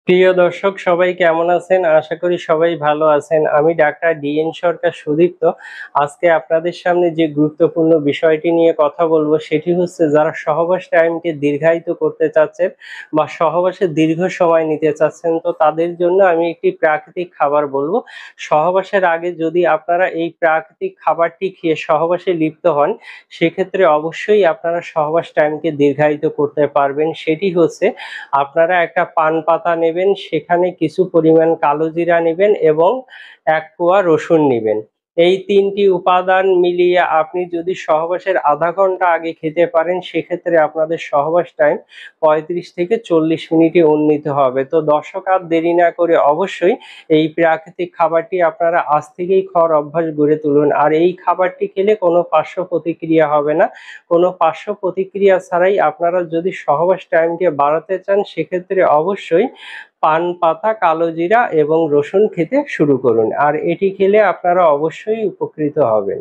প্রিয় দর্শক সবাই কেমন আছেন? আশা করি সবাই ভালো আছেন। আমি ডাক্তার ডিএন সরকার সুদীপ্ত। আজকে আপনাদের সামনে যে গুরুত্বপূর্ণ বিষয়টি নিয়ে কথা বলবো সেটি হচ্ছে যারা সহবাস টাইমকে দীর্ঘায়িত করতে চাচ্ছেন বা সহবাসে দীর্ঘ সময় নিতে চাচ্ছেন তো তাদের জন্য আমি একটি প্রাকৃতিক খাবার বলবো। সহবাসের আগে যদি আপনারা এই প্রাকৃতিক খাবারটি খেয়ে সহবাসে লিপ্ত হন সেক্ষেত্রে অবশ্যই আপনারা সহবাস টাইমকে দীর্ঘায়িত করতে পারবেন। সেটি হচ্ছে আপনারা একটা পান পাতা নেবেন, সেখানে কিছু পরিমাণ কালোজিরা নিবেন এবং ১ কোয়া রসুন নিবেন। এই ৩ টি উপাদান মিলিয়ে আপনি যদি সহবাসের ০.৫ ঘন্টা আগে খেতে পারেন সেক্ষেত্রে আপনাদের সহবাস টাইম ৩৫ থেকে ৪০ মিনিটে উন্নীত হবে। তো দর্শক আর দেরি না করে অবশ্যই এই প্রাকৃতিক খাবারটি আপনারা আজ থেকেই খাওয়ার অভ্যাস গড়ে তুলুন। আর এই খাবারটি খেলে কোনো পার্শ্ব প্রতিক্রিয়া হবে না। কোনো পার্শ্ব প্রতিক্রিয়া ছাড়াই আপনারা যদি সহবাস টাইমকে বাড়াতে চান সেক্ষেত্রে অবশ্যই পান পাতা, কালোজিরা এবং রসুন খেতে শুরু করুন। আর এটি খেলে আপনারা অবশ্যই উপকৃত হবেন।